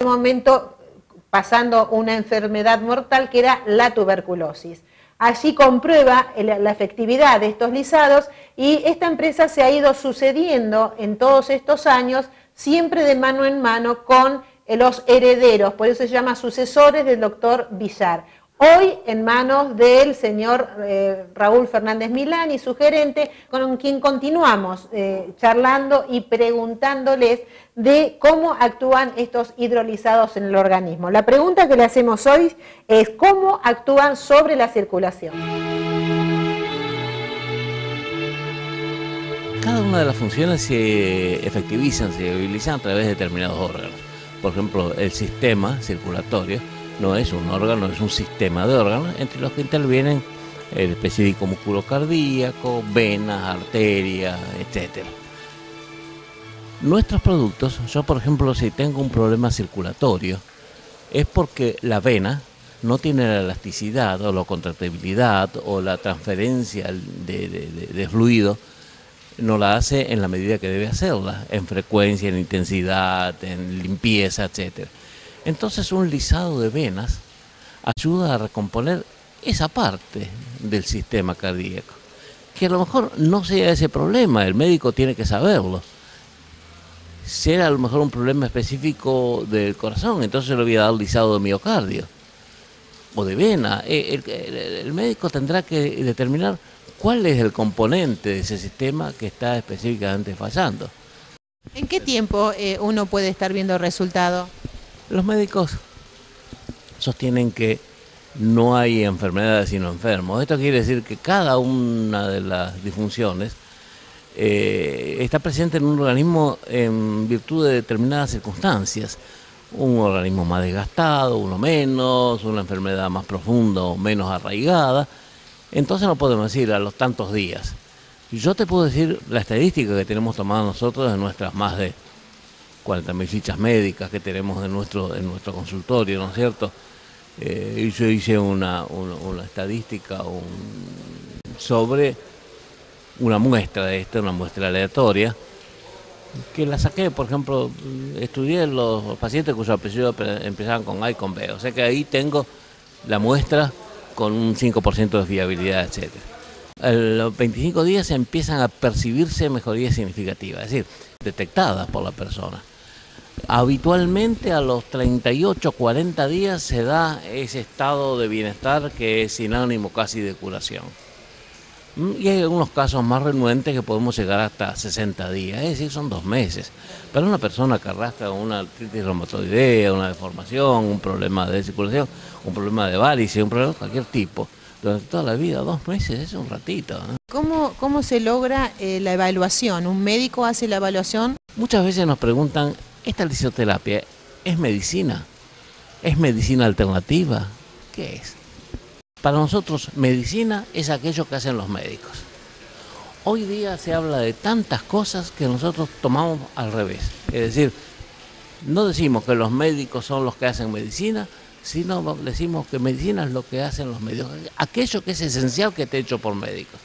momento pasando una enfermedad mortal que era la tuberculosis. Allí comprueba la efectividad de estos lisados y esta empresa se ha ido sucediendo en todos estos años, siempre de mano en mano con los herederos, por eso se llama sucesores del doctor Villar. Hoy en manos del señor Raúl Fernández Milán y su gerente, con quien continuamos charlando y preguntándoles de cómo actúan estos hidrolizados en el organismo. La pregunta que le hacemos hoy es cómo actúan sobre la circulación. Cada una de las funciones se efectivizan, se viabilizan a través de determinados órganos. Por ejemplo, el sistema circulatorio no es un órgano, es un sistema de órganos entre los que intervienen el específico músculo cardíaco, venas, arterias, etc. Nuestros productos, yo por ejemplo si tengo un problema circulatorio, es porque la vena no tiene la elasticidad o la contractibilidad o la transferencia de fluido, no la hace en la medida que debe hacerla, en frecuencia, en intensidad, en limpieza, etc. Entonces un lisado de venas ayuda a recomponer esa parte del sistema cardíaco, que a lo mejor no sea ese problema, el médico tiene que saberlo. Será a lo mejor un problema específico del corazón, entonces le voy a dar lisado de miocardio o de vena. El médico tendrá que determinar cuál es el componente de ese sistema que está específicamente fallando. ¿En qué tiempo uno puede estar viendo el resultado? Los médicos sostienen que no hay enfermedades sino enfermos. Esto quiere decir que cada una de las disfunciones está presente en un organismo en virtud de determinadas circunstancias. Un organismo más desgastado, uno menos, una enfermedad más profunda o menos arraigada. Entonces no podemos decir a los tantos días. Yo te puedo decir la estadística que tenemos tomada nosotros en nuestras más de 40.000 fichas médicas que tenemos en nuestro consultorio, ¿no es cierto? Yo hice una estadística sobre una muestra de esta, una muestra aleatoria, que la saqué, por ejemplo, estudié los pacientes cuyos apellidos empezaban con A y con B, o sea que ahí tengo la muestra con un 5% de fiabilidad, etc. A los 25 días empiezan a percibirse mejorías significativas, es decir, detectadas por la persona. Habitualmente a los 38, 40 días se da ese estado de bienestar que es sinónimo casi de curación. Y hay algunos casos más renuentes que podemos llegar hasta 60 días, es decir, son 2 meses. Para una persona que arrastra una artritis reumatoidea, una deformación, un problema de circulación, un problema de varices, un problema de cualquier tipo, durante toda la vida, 2 meses es un ratito, ¿no? ¿Cómo se logra la evaluación? ¿Un médico hace la evaluación? Muchas veces nos preguntan, ¿esta lisoterapia es medicina? ¿Es medicina alternativa? ¿Qué es? Para nosotros, medicina es aquello que hacen los médicos. Hoy día se habla de tantas cosas que nosotros tomamos al revés. Es decir, no decimos que los médicos son los que hacen medicina, sino decimos que medicina es lo que hacen los médicos. Aquello que es esencial que esté hecho por médicos.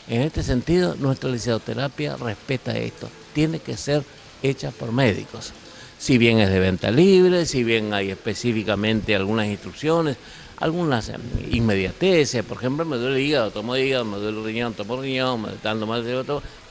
En este sentido, nuestra lisoterapia respeta esto. Tiene que ser hecha por médicos. Si bien es de venta libre, si bien hay específicamente algunas instrucciones, algunas inmediateces, por ejemplo, me duele el hígado, tomo hígado, me duele el riñón, tomo riñón, me dando mal,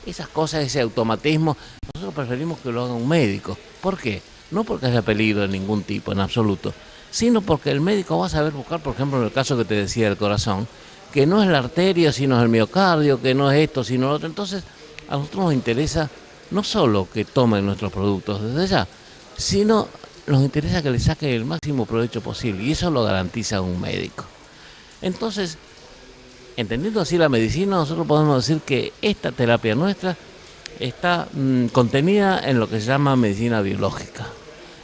esas cosas, ese automatismo, nosotros preferimos que lo haga un médico. ¿Por qué? No porque haya peligro de ningún tipo, en absoluto, sino porque el médico va a saber buscar, por ejemplo, en el caso que te decía del corazón, que no es la arteria, sino es el miocardio, que no es esto, sino lo otro. Entonces, a nosotros nos interesa no solo que tomen nuestros productos desde ya, sino nos interesa que le saquen el máximo provecho posible, y eso lo garantiza un médico. Entonces, entendiendo así la medicina, nosotros podemos decir que esta terapia nuestra está contenida en lo que se llama medicina biológica.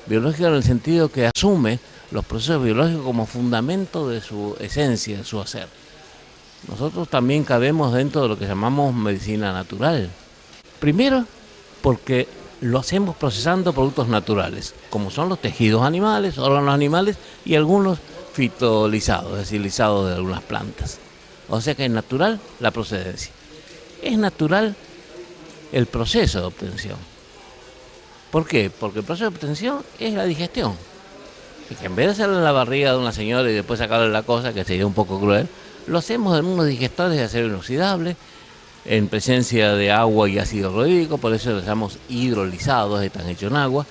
Biológica en el sentido que asume los procesos biológicos como fundamento de su esencia, de su hacer. Nosotros también cabemos dentro de lo que llamamos medicina natural. Primero, porque lo hacemos procesando productos naturales, como son los tejidos animales, órganos animales y algunos fitolizados, es decir, lisados de algunas plantas. O sea que es natural la procedencia. Es natural el proceso de obtención. ¿Por qué? Porque el proceso de obtención es la digestión. y que en vez de hacerlo en la barriga de una señora y después sacarle la cosa, que sería un poco cruel, lo hacemos en unos digestores de acero inoxidable, en presencia de agua y ácido clorhídrico, por eso lo llamamos hidrolizados, están hechos en agua,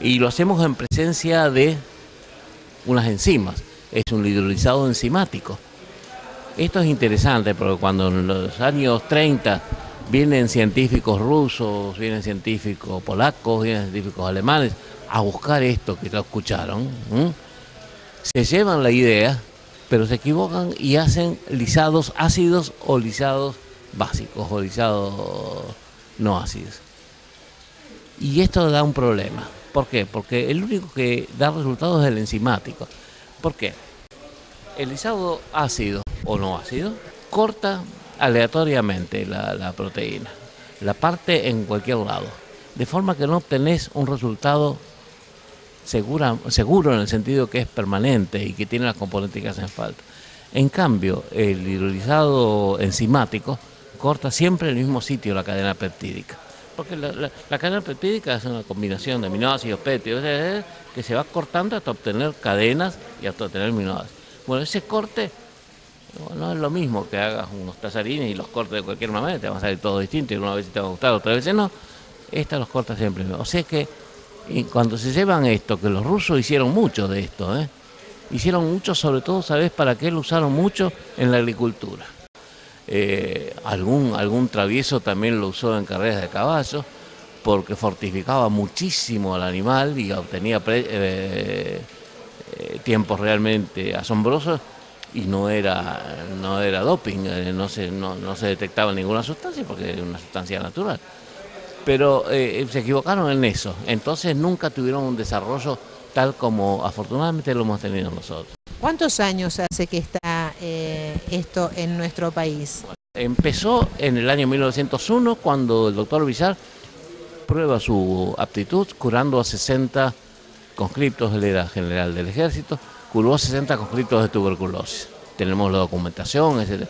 y lo hacemos en presencia de unas enzimas, es un hidrolizado enzimático. Esto es interesante porque cuando en los años 30 vienen científicos rusos, vienen científicos polacos, vienen científicos alemanes a buscar esto que lo escucharon, se llevan la idea, pero se equivocan y hacen lisados ácidos o lisados básicos o lisados no ácidos. Y esto da un problema. ¿Por qué? Porque el único que da resultados es el enzimático. ¿Por qué? El lisado ácido o no ácido corta aleatoriamente la proteína, la parte en cualquier lado, de forma que no obtenés un resultado seguro en el sentido que es permanente y que tiene las componentes que hacen falta. En cambio, el hidrolizado enzimático corta siempre en el mismo sitio la cadena peptídica, porque la cadena peptídica es una combinación de aminoácidos, péptidos, que se va cortando hasta obtener cadenas y hasta obtener aminoácidos. Bueno, ese corte no es lo mismo que hagas unos tallarines y los cortes de cualquier manera, te van a salir todos distintos, y una vez te va a gustar, otra vez no. Esta los corta siempre. O sea que cuando se llevan esto, que los rusos hicieron mucho de esto, hicieron mucho, sobre todo, ¿sabés para qué lo usaron mucho? En la agricultura. Algún travieso también lo usó en carreras de caballos, porque fortificaba muchísimo al animal y obtenía tiempos realmente asombrosos, y no era doping, no se detectaba ninguna sustancia porque era una sustancia natural. Pero se equivocaron en eso, entonces nunca tuvieron un desarrollo tal como afortunadamente lo hemos tenido nosotros. ¿Cuántos años hace que está esto en nuestro país? Empezó en el año 1901 cuando el doctor Villar prueba su aptitud curando a 60 conscriptos, él era general del ejército, curó a 60 conscriptos de tuberculosis. Tenemos la documentación, etc.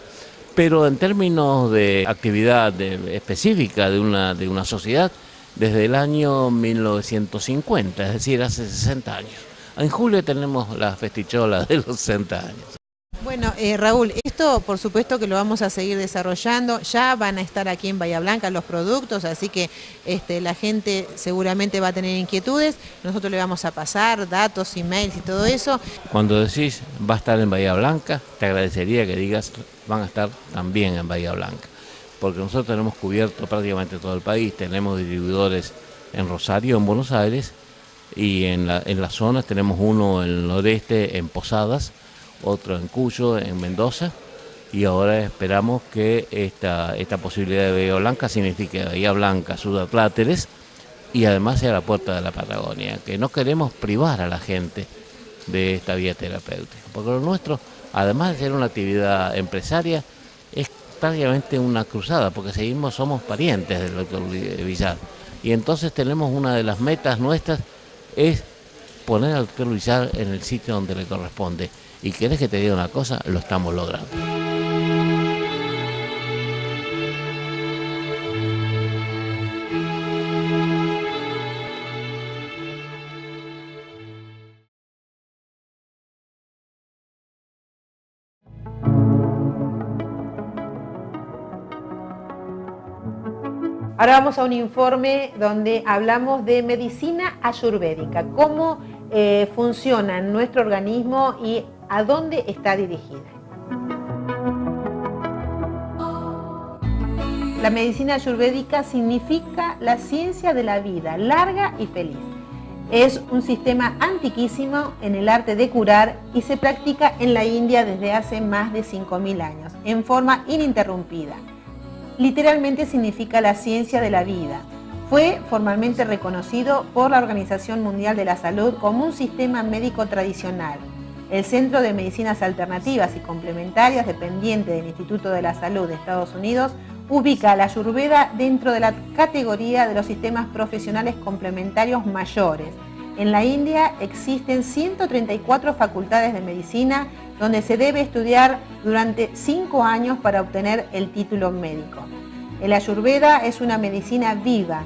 Pero en términos de actividad específica de una sociedad, desde el año 1950, es decir, hace 60 años. En julio tenemos la festichola de los 60 años. Bueno, Raúl, esto por supuesto que lo vamos a seguir desarrollando, ya van a estar aquí en Bahía Blanca los productos, así que la gente seguramente va a tener inquietudes, nosotros le vamos a pasar datos, emails y todo eso. Cuando decís va a estar en Bahía Blanca, te agradecería que digas van a estar también en Bahía Blanca, porque nosotros tenemos cubierto prácticamente todo el país, tenemos distribuidores en Rosario, en Buenos Aires, y en las zonas tenemos uno en el noreste, en Posadas, otro en Cuyo, en Mendoza, y ahora esperamos que esta posibilidad de Bahía Blanca signifique Bahía Blanca, Sudapláteres, y además sea la puerta de la Patagonia, que no queremos privar a la gente de esta vía terapéutica, porque lo nuestro, además de ser una actividad empresaria, es prácticamente una cruzada, porque somos parientes del doctor Villar, y entonces tenemos una de las metas nuestras, es poner al doctor Villar en el sitio donde le corresponde. Y querés que te diga una cosa, lo estamos logrando. Ahora vamos a un informe donde hablamos de medicina ayurvédica, cómo funciona en nuestro organismo y a dónde está dirigida. La medicina ayurvédica significa la ciencia de la vida larga y feliz. Es un sistema antiquísimo en el arte de curar y se practica en la India desde hace más de 5.000 años, en forma ininterrumpida. Literalmente significa la ciencia de la vida. Fue formalmente reconocido por la Organización Mundial de la Salud como un sistema médico tradicional. El Centro de Medicinas Alternativas y Complementarias, dependiente del Instituto de la Salud de Estados Unidos, ubica a la Ayurveda dentro de la categoría de los sistemas profesionales complementarios mayores. En la India existen 134 facultades de medicina donde se debe estudiar durante 5 años para obtener el título médico. El Ayurveda es una medicina viva